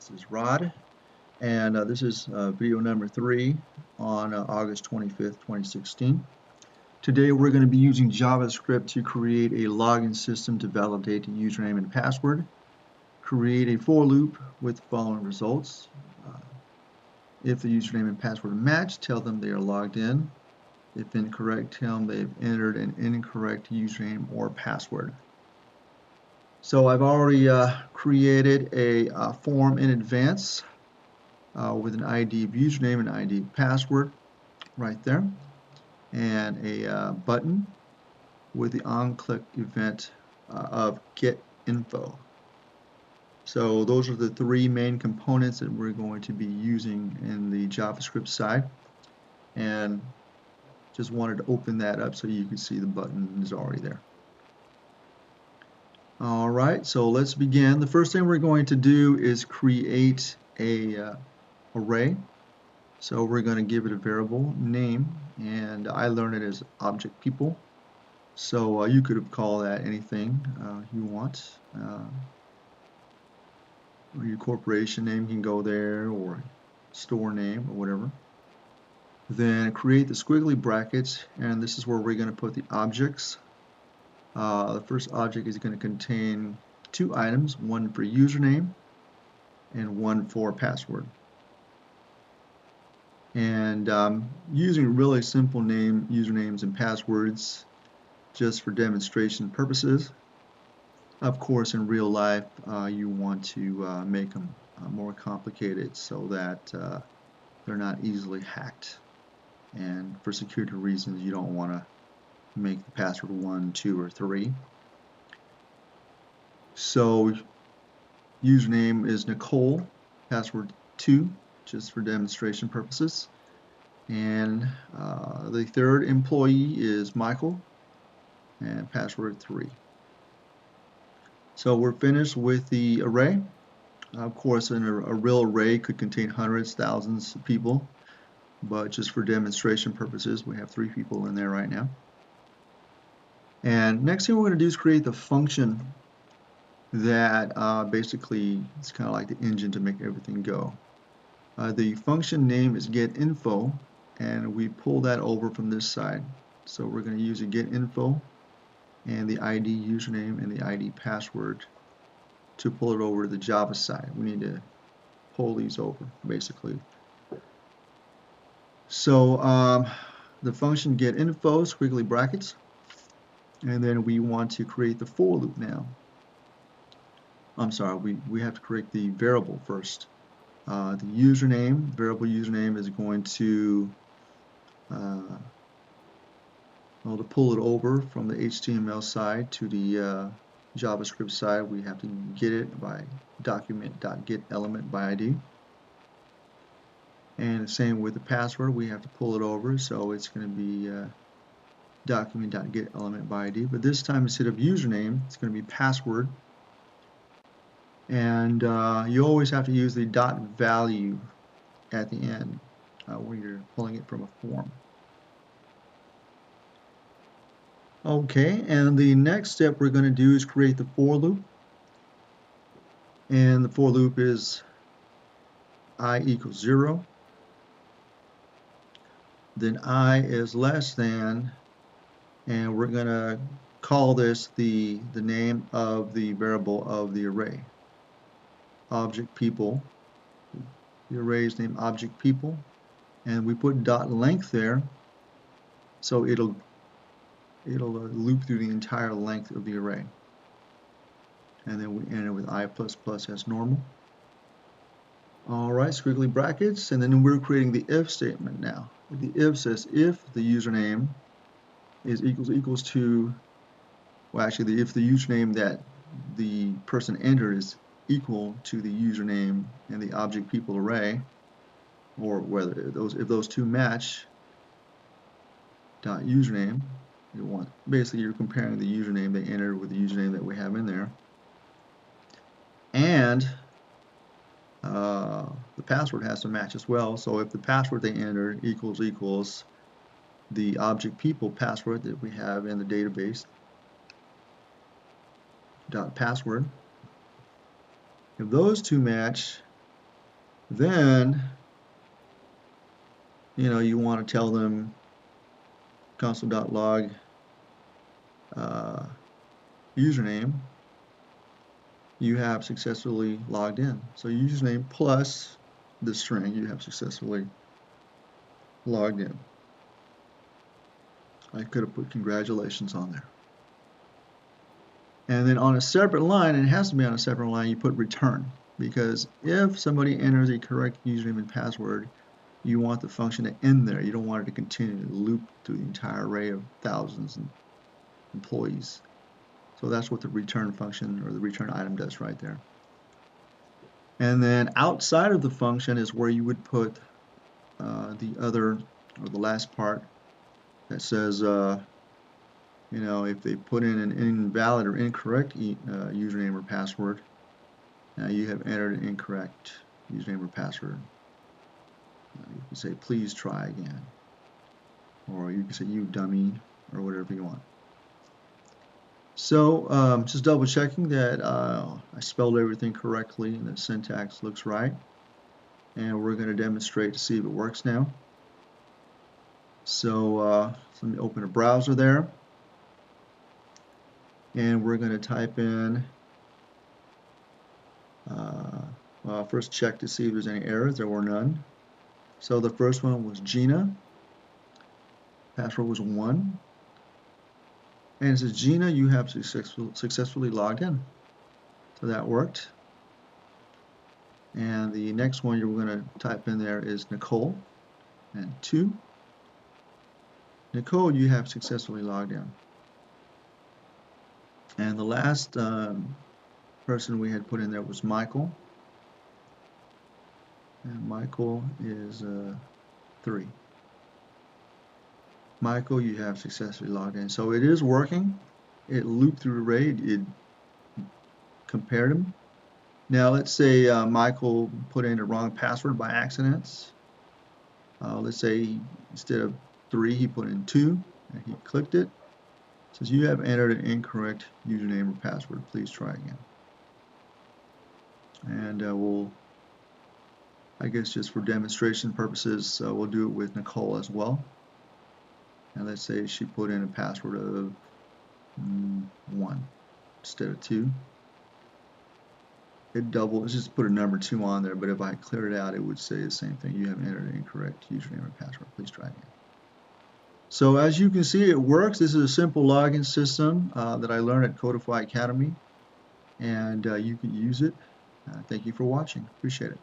This is Rod, and this is video number 3 on August 25th, 2016. Today we're going to be using JavaScript to create a login system to validate the username and password, create a for loop with the following results. If the username and password match, tell them they are logged in. If incorrect, tell them they've entered an incorrect username or password. So I've already created a form in advance with an ID of username and ID of password right there, and a button with the on-click event of get info. So those are the three main components that we're going to be using in the JavaScript side, and just wanted to open that up so you can see the button is already there. Alright, so let's begin. The first thing we're going to do is create a array. So we're going to give it a variable name, and I learned it as object people. So you could have called that anything you want. Or your corporation name can go there, or store name, or whatever. Then create the squiggly brackets, and this is where we're going to put the objects. The first object is going to contain two items, one for username and one for password. And using really simple usernames and passwords just for demonstration purposes. Of course, in real life, you want to make them more complicated so that they're not easily hacked. And for security reasons, you don't want to make the password 1, 2, or 3. So username is Nicole, password 2, just for demonstration purposes. And the third employee is Michael, and password 3. So we're finished with the array. Of course, a real array could contain hundreds, thousands of people, but just for demonstration purposes, we have 3 people in there right now. And next thing we're going to do is create the function that basically it's kind of like the engine to make everything go. The function name is getInfo, and we pull that over from this side. So we're going to use a getInfo and the ID username and the ID password to pull it over to the Java side. We need to pull these over basically. So the function getInfo, squiggly brackets, and then we want to create the for loop now. I'm sorry, we have to create the variable first. The username, variable username is going to to pull it over from the HTML side to the JavaScript side, we have to get it by document.getElementById. And the same with the password, we have to pull it over, so it's going to be document.getElementById. But this time, instead of username, it's going to be password. And you always have to use the .value at the end when you're pulling it from a form. Okay, and the next step we're going to do is create the for loop. And the for loop is I equals 0. Then I is less than, and we're going to call this the name of the variable of the array. Object people. The array is named object people, and we put dot length there, so it'll loop through the entire length of the array. And then we end it with I++ as normal. Alright, squiggly brackets, and then we're creating the if statement now. The if says if the username is equals to, well actually if the username that the person entered is equal to the username in the object people array, or whether if those two match, dot username, basically you're comparing the username they entered with the username that we have in there, and the password has to match as well. So if the password they entered equals the object people password that we have in the database, dot password, if those two match, Then, you want to tell them console.log username, you have successfully logged in. So username plus the string, you have successfully logged in. I could have put congratulations on there. And then on a separate line, and it has to be on a separate line, you put return. Because if somebody enters a correct username and password, you want the function to end there. You don't want it to continue to loop through the entire array of thousands of employees. So that's what the return function or the return item does right there. And then outside of the function is where you would put the other, or the last part that says, if they put in an invalid or incorrect username or password, you have entered an incorrect username or password. You can say, please try again. Or you can say, you dummy, or whatever you want. So just double checking that I spelled everything correctly and the syntax looks right. And we're going to demonstrate to see if it works now. So let me open a browser there. And we're going to type in, first check to see if there's any errors. There were none. So the first one was Gina. Password was 1. And it says, Gina, you have successfully logged in. So that worked. And the next one you're going to type in there is Nicole. And 2. Nicole, you have successfully logged in. And the last person we had put in there was Michael. And Michael is 3. Michael, you have successfully logged in. So it is working. It looped through the array. It compared them. Now let's say Michael put in the wrong password by accident. Let's say instead of 3, he put in 2, and he clicked it. It says you have entered an incorrect username or password. Please try again. And we'll, I guess just for demonstration purposes, we'll do it with Nicole as well. And let's say she put in a password of 1 instead of 2. It doubled. Let's just put a number 2 on there, but if I cleared it out, it would say the same thing. You have entered an incorrect username or password. Please try again. So as you can see, it works. This is a simple login system that I learned at Codify Academy, and you can use it. Thank you for watching. Appreciate it.